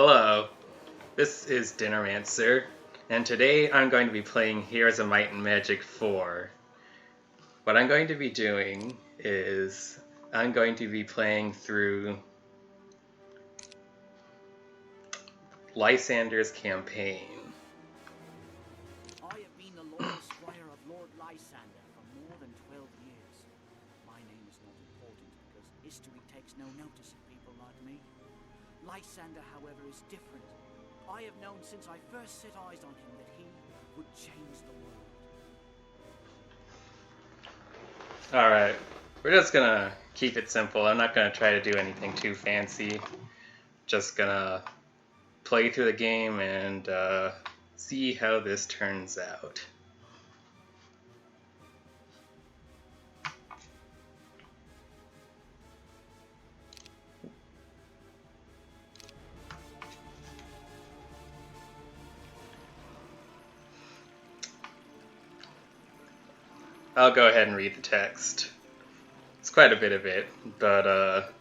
Hello, this is Dinnermancer, and today I'm going to be playing Heroes of Might and Magic 4. What I'm going to be doing is I'm going to be playing through Lysander's campaign. I have been the loyal squire of Lord Lysander for more than 12 years. My name is not important because history takes no notice of people like me. Lysander, however, is different. I have known since I first set eyes on him that he would change the world. Alright, we're just gonna keep it simple. I'm not gonna try to do anything too fancy. Just gonna play through the game and see how this turns out. I'll go ahead and read the text. It's quite a bit of it, but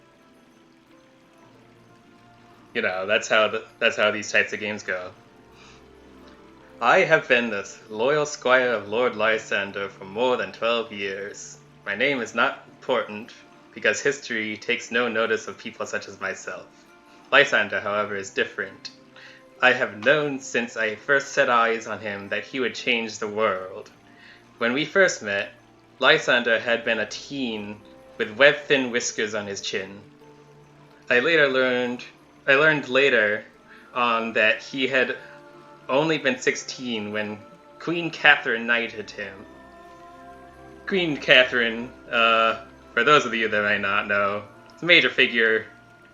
you know, that's how these types of games go. I have been the loyal squire of Lord Lysander for more than 12 years. My name is not important because history takes no notice of people such as myself. Lysander, however, is different. I have known since I first set eyes on him that he would change the world. When we first met, Lysander had been a teen with web-thin whiskers on his chin. I learned later on that he had only been 16 when Queen Catherine knighted him. Queen Catherine, for those of you that might not know, is a major figure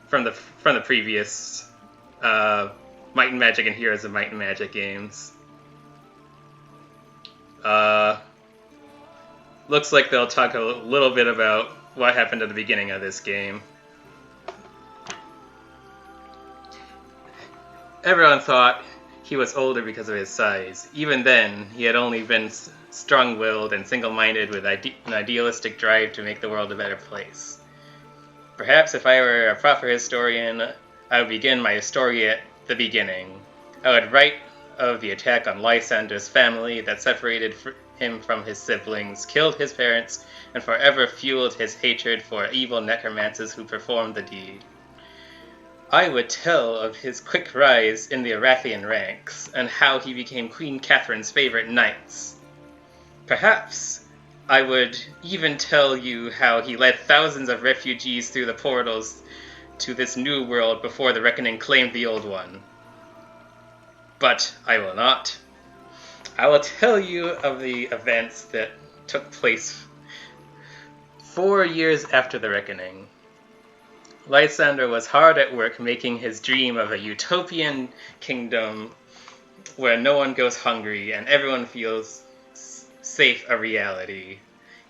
from the previous Might and Magic and Heroes of Might and Magic games. Looks like they'll talk a little bit about what happened at the beginning of this game. Everyone thought he was older because of his size. Even then, he had only been strong-willed and single-minded with an idealistic drive to make the world a better place. Perhaps if I were a proper historian, I would begin my story at the beginning. I would write of the attack on Lysander's family that separated him from his siblings, killed his parents, and forever fueled his hatred for evil necromancers who performed the deed. I would tell of his quick rise in the Arathian ranks, and how he became Queen Catherine's favorite knights. Perhaps I would even tell you how he led thousands of refugees through the portals to this new world before the Reckoning claimed the old one. But I will not. I will tell you of the events that took place 4 years after the Reckoning. Lysander was hard at work making his dream of a utopian kingdom where no one goes hungry and everyone feels safe a reality.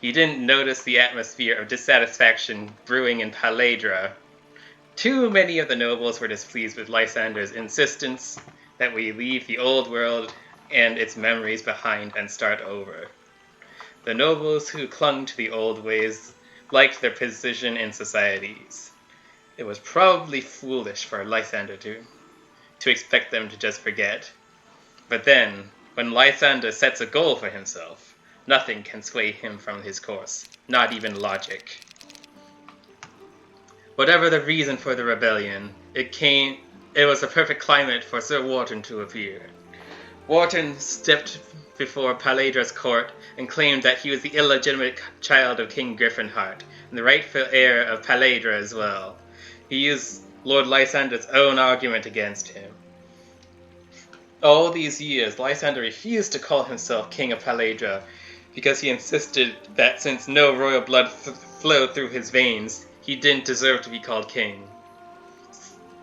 He didn't notice the atmosphere of dissatisfaction brewing in Paladra. Too many of the nobles were displeased with Lysander's insistence that we leave the old world and its memories behind and start over. The nobles who clung to the old ways liked their position in societies. It was probably foolish for Lysander to expect them to just forget. But then, when Lysander sets a goal for himself, nothing can sway him from his course, not even logic. Whatever the reason for the rebellion, it was a perfect climate for Sir Wharton to appear. Wharton stepped before Paladra's court and claimed that he was the illegitimate child of King Griffinheart, and the rightful heir of Paladra as well. He used Lord Lysander's own argument against him. All these years, Lysander refused to call himself King of Paladra because he insisted that since no royal blood flowed through his veins, he didn't deserve to be called king.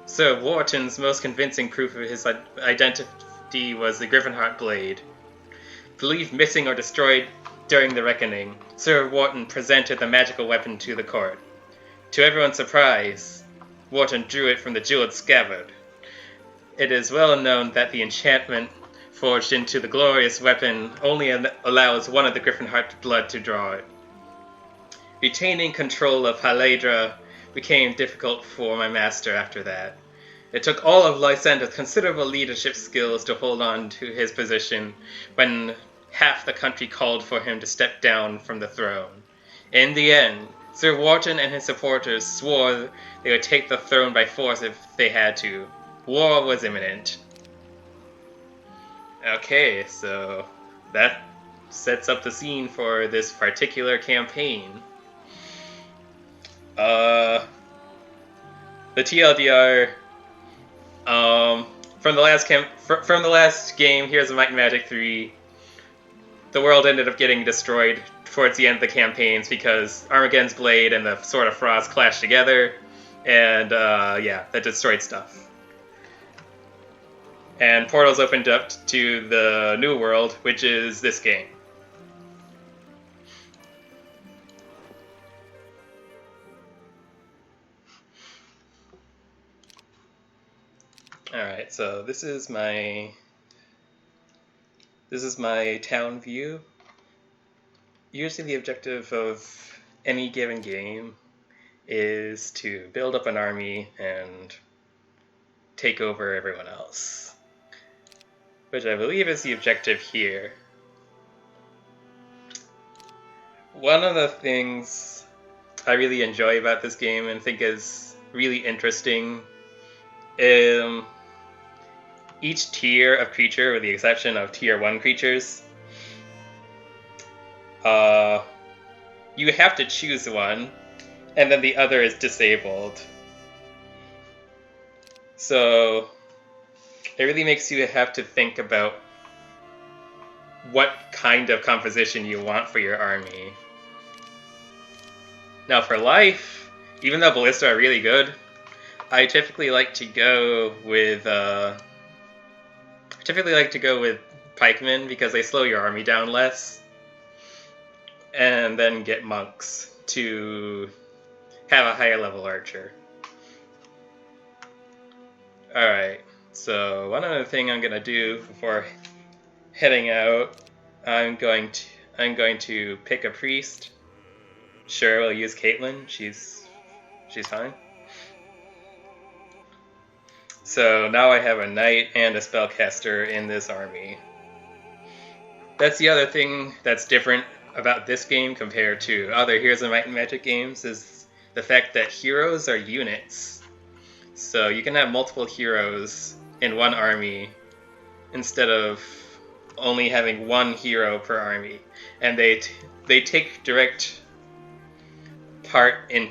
Sir Wharton's most convincing proof of his identity was the Griffinheart blade. Believed missing or destroyed during the Reckoning, Sir Wharton presented the magical weapon to the court. To everyone's surprise, Wharton drew it from the jeweled scabbard. It is well known that the enchantment forged into the glorious weapon only allows one of the Griffinheart blood to draw it. Retaining control of Paladra became difficult for my master after that. It took all of Lysander's considerable leadership skills to hold on to his position when half the country called for him to step down from the throne. In the end, Sir Wharton and his supporters swore they would take the throne by force if they had to. War was imminent. Okay, so that sets up the scene for this particular campaign. The TLDR, from the last game, Heroes of Might and Magic 3, the world ended up getting destroyed towards the end of the campaigns because Armageddon's Blade and the Sword of Frost clashed together, and yeah, that destroyed stuff. And portals opened up to the new world, which is this game. Alright, so this is my town view. Usually the objective of any given game is to build up an army and take over everyone else, which I believe is the objective here. One of the things I really enjoy about this game and think is really interesting, each tier of creature, with the exception of tier 1 creatures, you have to choose one, and then the other is disabled. So it really makes you have to think about what kind of composition you want for your army. Now for life, even though Ballista are really good, I typically like to go with pikemen because they slow your army down less, and then get monks to have a higher level archer. Alright, so one other thing I'm gonna do before heading out, I'm going to pick a priest. Sure, we'll use Caitlyn. She's fine. So now I have a knight and a spellcaster in this army. That's the other thing that's different about this game compared to other Heroes of Might and Magic games, is the fact that heroes are units. So you can have multiple heroes in one army instead of only having one hero per army, and they take direct part in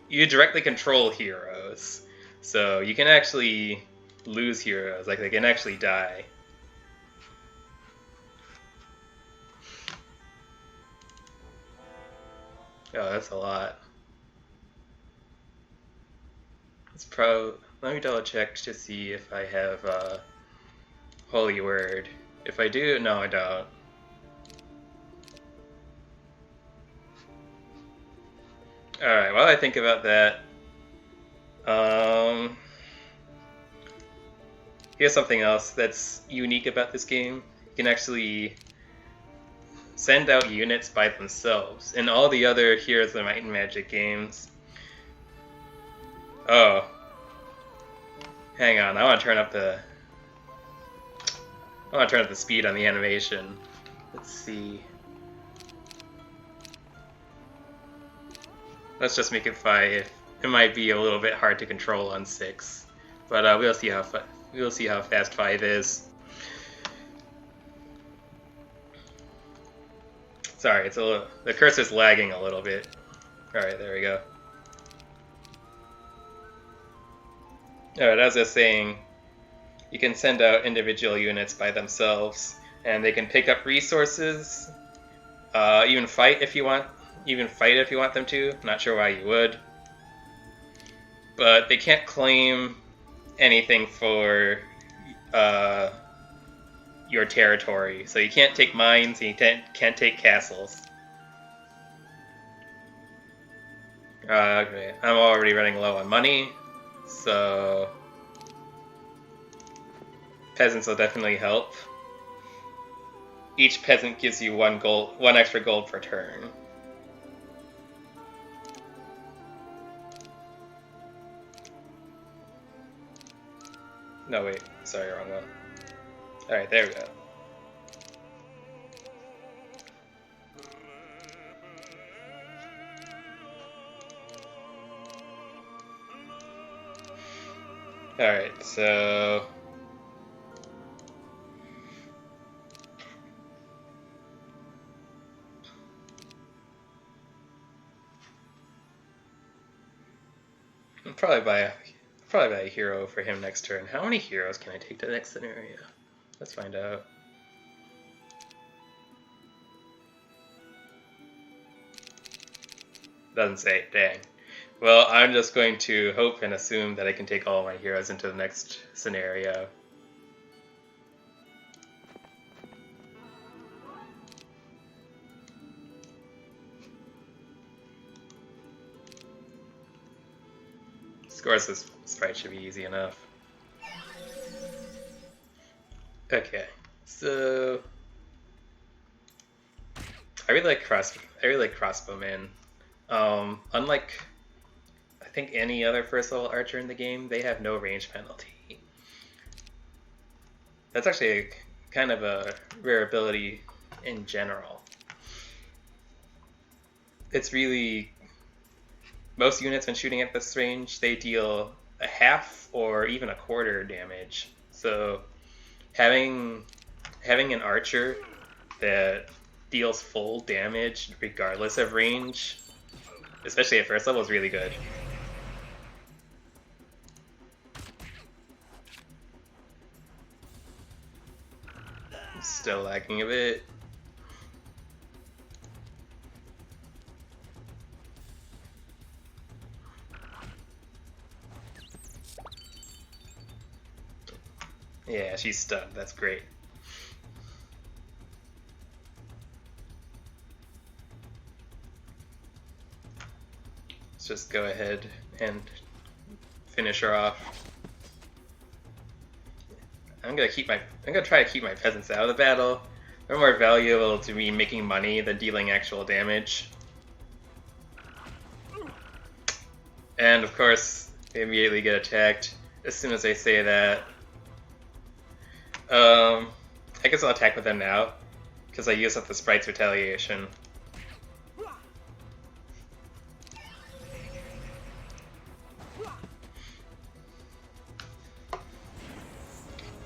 you directly control heroes, so you can actually lose heroes, like they can actually die. Oh, that's a lot. Let me double check to see if I have Holy Word. If I do, no, I don't. Alright, while I think about that, here's something else that's unique about this game. You can actually send out units by themselves. In all the other Heroes of Might and Magic games... Oh. Hang on, I want to turn up the speed on the animation. Let's see. Let's just make it 5. It might be a little bit hard to control on 6, but we'll see how fast 5 is. Sorry, the cursor's lagging a little bit. All right, there we go. All right, as I was saying, you can send out individual units by themselves, and they can pick up resources, even fight if you want them to. Not sure why you would. But they can't claim anything for your territory. So you can't take mines, and you can't take castles. Okay, I'm already running low on money, so peasants will definitely help. Each peasant gives you one extra gold per turn. No, wait. Sorry, wrong one. Alright, there we go. Alright, so... I'll probably buy a hero for him next turn. How many heroes can I take to the next scenario? Let's find out. Doesn't say. Dang. Well, I'm just going to hope and assume that I can take all my heroes into the next scenario. Of course, this sprite should be easy enough. Okay, so I really like crossbowmen. Unlike I think any other first level archer in the game, they have no range penalty. That's actually kind of a rare ability in general. It's really most units when shooting at this range, they deal a half or even a quarter damage. So having an archer that deals full damage regardless of range, especially at first level, is really good. Still lagging a bit. Yeah, she's stunned. That's great. Let's just go ahead and finish her off. I'm gonna try to keep my peasants out of the battle. They're more valuable to me making money than dealing actual damage. And of course, they immediately get attacked as soon as I say that. I guess I'll attack with them now, because I use up the sprite's retaliation.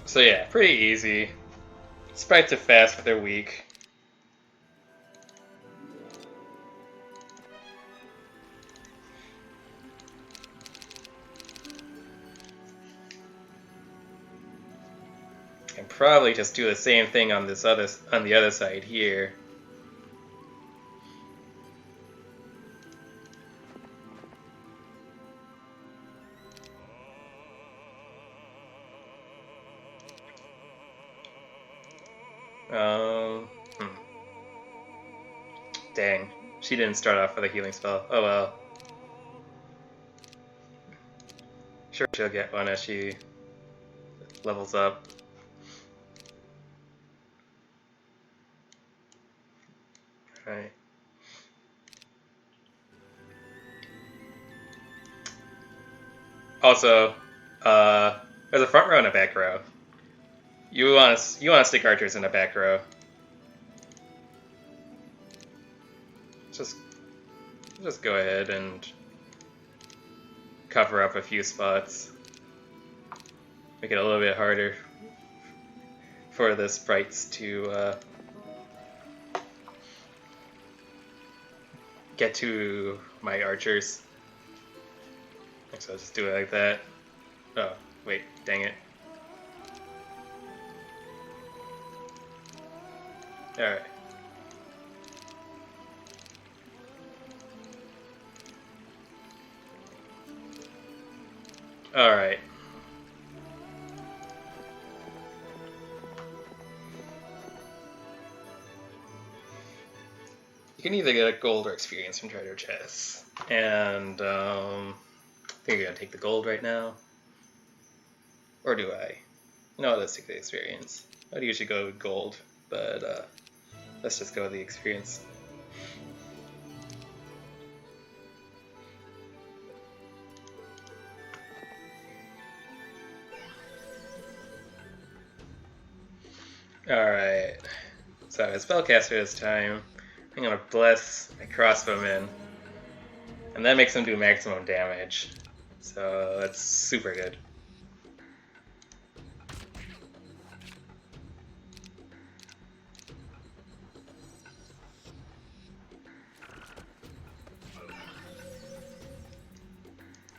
So yeah, pretty easy. Sprites are fast, but they're weak. And probably just do the same thing on the other side here. Dang, she didn't start off with a healing spell. Oh well. Sure, she'll get one as she levels up. Right. Also, there's a front row and a back row. You want to stick archers in the back row. Just go ahead and cover up a few spots. Make it a little bit harder for the sprites to get to my archers. So I'll just do it like that. Oh, wait, dang it. Alright. Alright. You can either get a gold or experience from treasure chests. And, I think I'm gonna take the gold right now. Or do I? No, let's take the experience. I'd usually go with gold, but, let's just go with the experience. Alright. So as spellcaster this time, I'm gonna bless my crossbowman. And that makes him do maximum damage. So that's super good.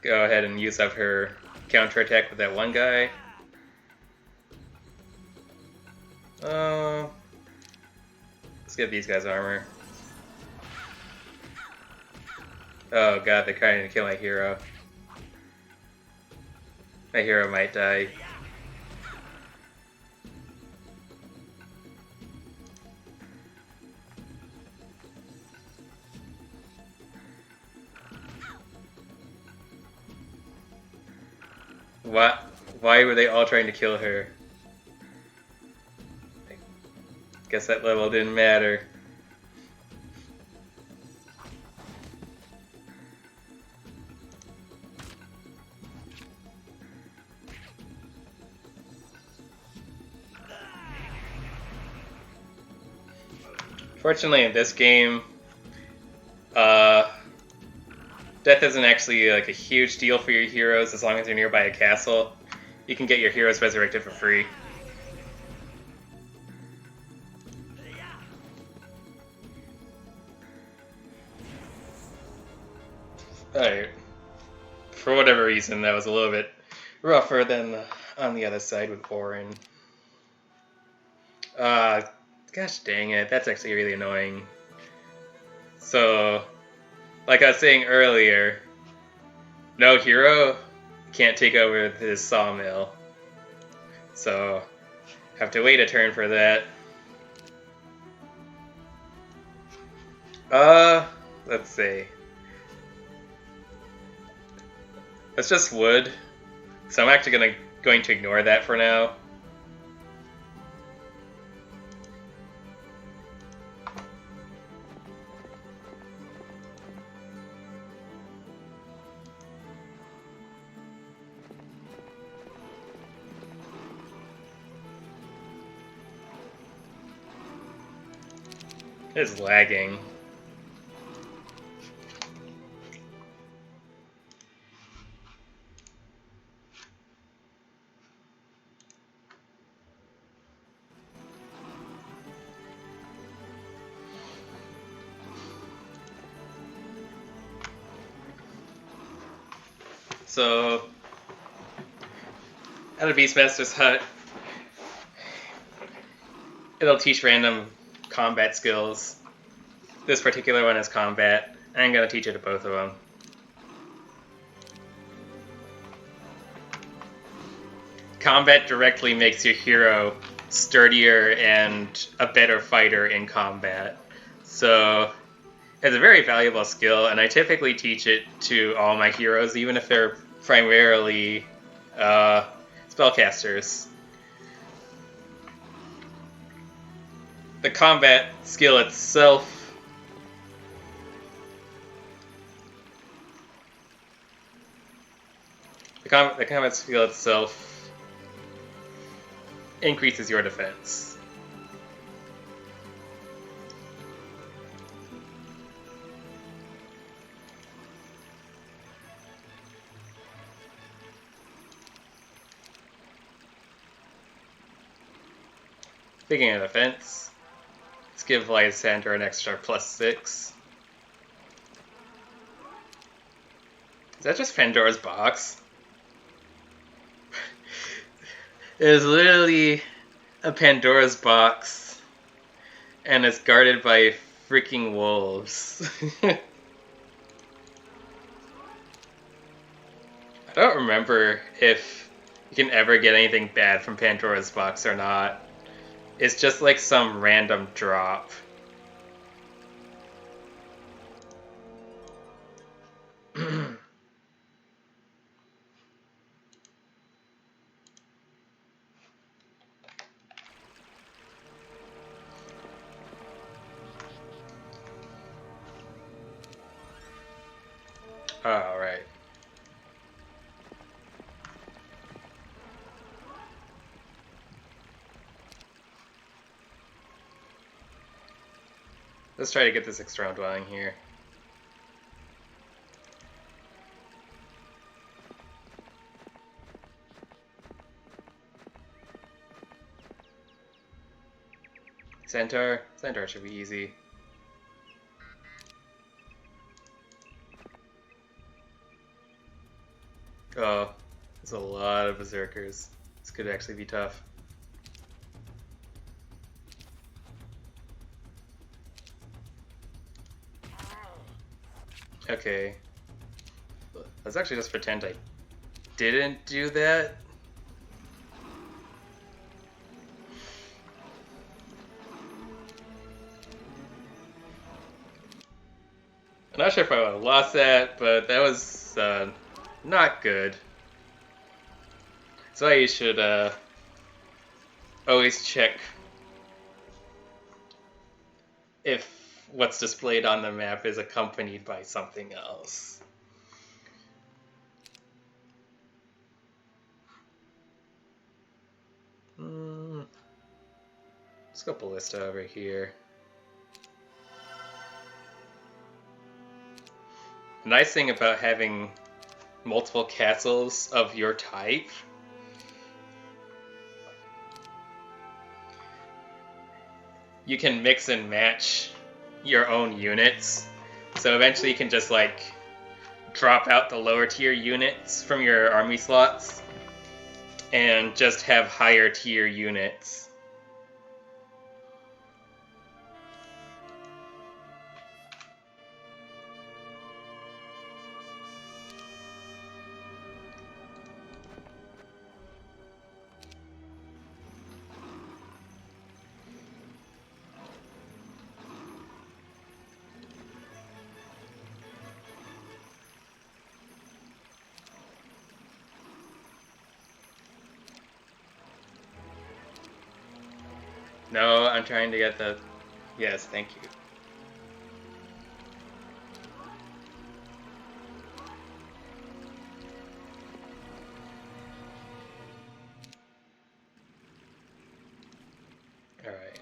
Go ahead and use up her counterattack with that one guy. Let's get these guys armor. Oh god, they're trying to kill my hero. My hero might die. What? Why were they all trying to kill her? I guess that level didn't matter. Fortunately, in this game, death isn't actually like a huge deal for your heroes as long as you're nearby a castle. You can get your heroes resurrected for free. Alright. For whatever reason, that was a little bit rougher than on the other side with Orin. Gosh dang it, that's actually really annoying. So, like I was saying earlier, no hero can't take over this sawmill. So, have to wait a turn for that. Let's see. That's just wood. So I'm actually going to ignore that for now. It's lagging. So, at a Beastmaster's hut, it'll teach random combat skills. This particular one is combat. I'm going to teach it to both of them. Combat directly makes your hero sturdier and a better fighter in combat. So, it's a very valuable skill, and I typically teach it to all my heroes, even if they're primarily spellcasters. The combat skill itself the combat skill itself increases your defense. Speaking of defense, let's give Lysander an extra +6. Is that just Pandora's box? It is literally a Pandora's box, and it's guarded by freaking wolves. I don't remember if you can ever get anything bad from Pandora's box or not. It's just like some random drop. All right. Let's try to get this external dwelling here. Centaur? Centaur should be easy. Oh, there's a lot of berserkers. This could actually be tough. Okay. Let's actually just pretend I didn't do that. I'm not sure if I would have lost that, but that was not good. So you should always check if what's displayed on the map is accompanied by something else. Let's go ballista over here. The nice thing about having multiple castles of your type you can mix and match your own units. So eventually you can just like drop out the lower tier units from your army slots and just have higher tier units. No, I'm trying to get the... Yes, thank you. Alright.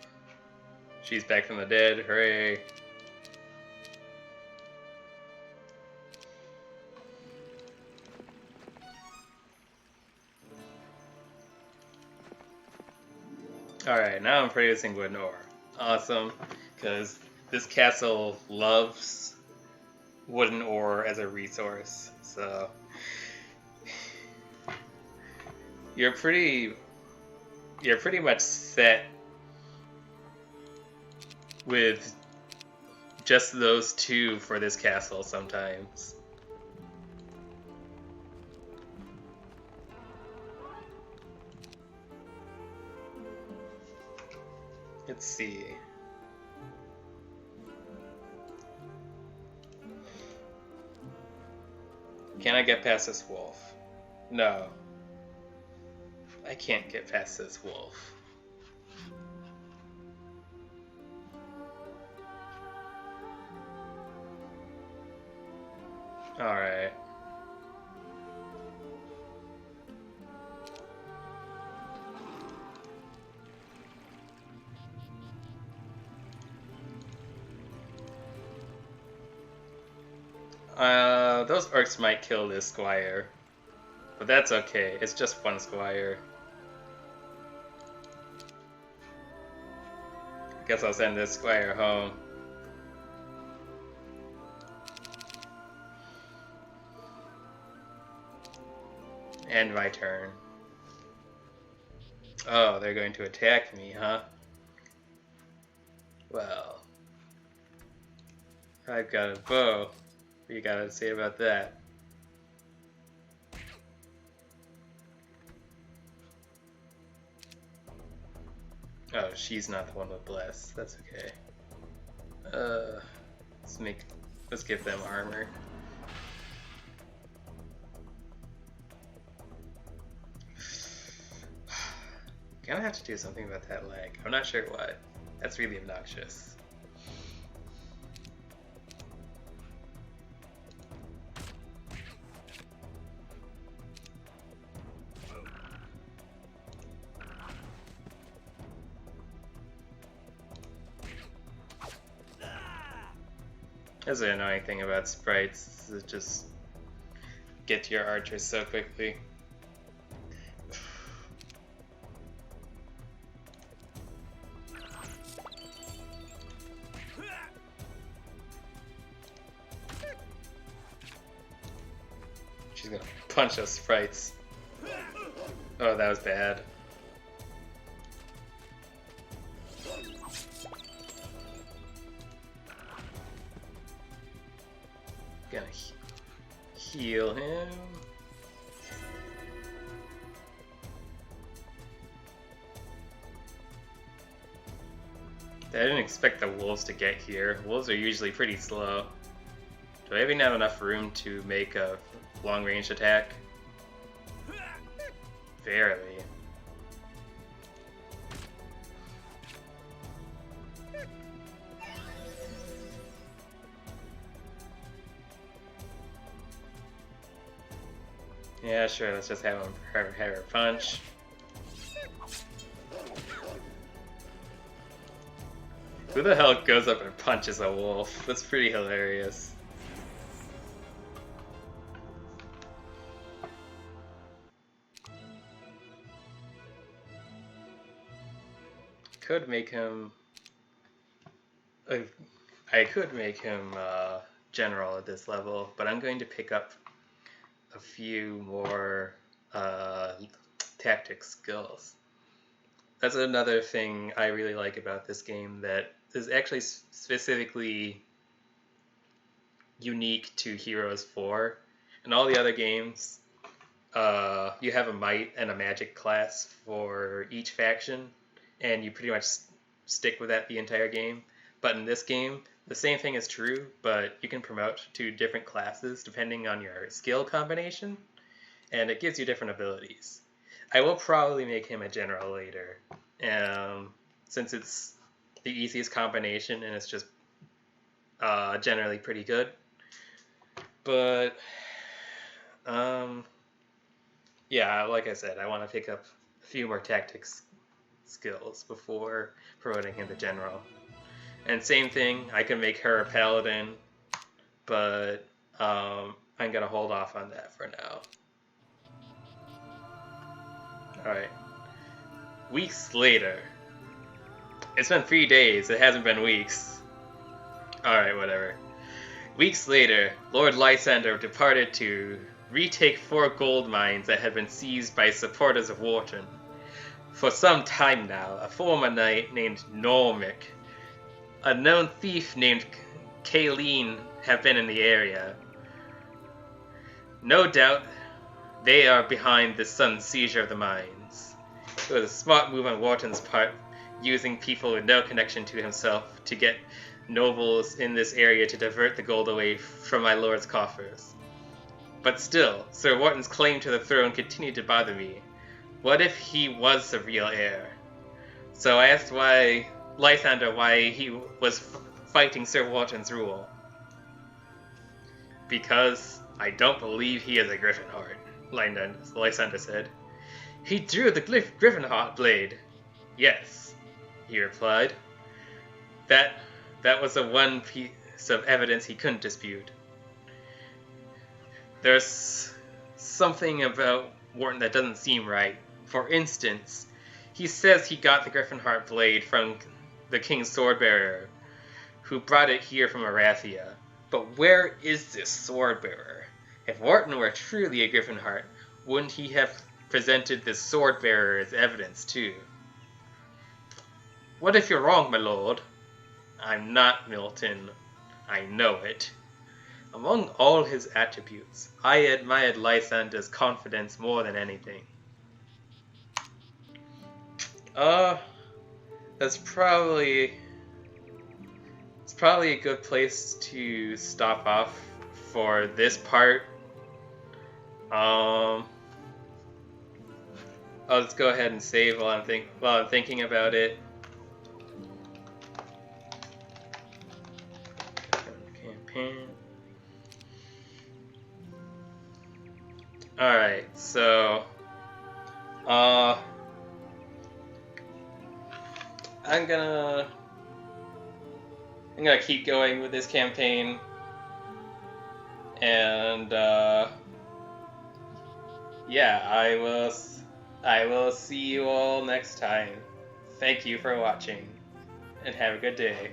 She's back from the dead, hooray! Alright, now I'm producing wooden ore. Awesome, because this castle loves wooden ore as a resource, so... You're pretty much set with just those two for this castle sometimes. Let's see. Can I get past this wolf? No. I can't get past this wolf. Alright. Those orcs might kill this squire. But that's okay, it's just one squire. Guess I'll send this squire home. End my turn. Oh, they're going to attack me, huh? Well, I've got a bow. What you gotta say about that? Oh, she's not the one with bless. That's okay. Let's give them armor. Gonna have to do something about that lag. I'm not sure what. That's really obnoxious. That's the annoying thing about sprites, is just get to your archers so quickly. She's gonna punch those sprites. Oh, that was bad. Gonna heal him. I didn't expect the wolves to get here. Wolves are usually pretty slow. Do I even have enough room to make a long-range attack? Barely. Yeah, sure, let's just have her punch. Who the hell goes up and punches a wolf? That's pretty hilarious. Could make him... I could make him general at this level, but I'm going to pick up a few more tactics skills. That's another thing I really like about this game that is actually specifically unique to Heroes 4. In all the other games, you have a might and a magic class for each faction, and you pretty much stick with that the entire game. But in this game, the same thing is true, but you can promote to different classes depending on your skill combination, and it gives you different abilities. I will probably make him a general later, since it's the easiest combination and it's just generally pretty good. But, yeah, like I said, I want to pick up a few more tactics skills before promoting him to general. And same thing, I can make her a paladin, but I'm going to hold off on that for now. Alright. Weeks later. It's been 3 days, it hasn't been weeks. Alright, whatever. Weeks later, Lord Lysander departed to retake 4 gold mines that had been seized by supporters of Wharton. For some time now, a former knight named Normic, a known thief named Kayleen have been in the area. No doubt they are behind the sudden seizure of the mines. It was a smart move on Wharton's part, using people with no connection to himself to get nobles in this area to divert the gold away from my lord's coffers. But still, Sir Wharton's claim to the throne continued to bother me. What if he was the real heir? So I asked Lysander why he was fighting Sir Wharton's rule. Because I don't believe he is a Griffinheart, Lysander said. He drew the Griffinheart blade. Yes, he replied. That was the one piece of evidence he couldn't dispute. There's something about Wharton that doesn't seem right. For instance, he says he got the Griffinheart blade from the King's Swordbearer, who brought it here from Arathia. But where is this Swordbearer? If Wharton were truly a Griffinheart, wouldn't he have presented this Swordbearer as evidence too? What if you're wrong, my lord? I'm not, Milton. I know it. Among all his attributes, I admired Lysander's confidence more than anything. It's probably a good place to stop off for this part. I'll just go ahead and save while I'm thinking about it. Campaign. Alright, so I'm gonna keep going with this campaign And yeah, I will see you all next time. Thank you for watching, and have a good day.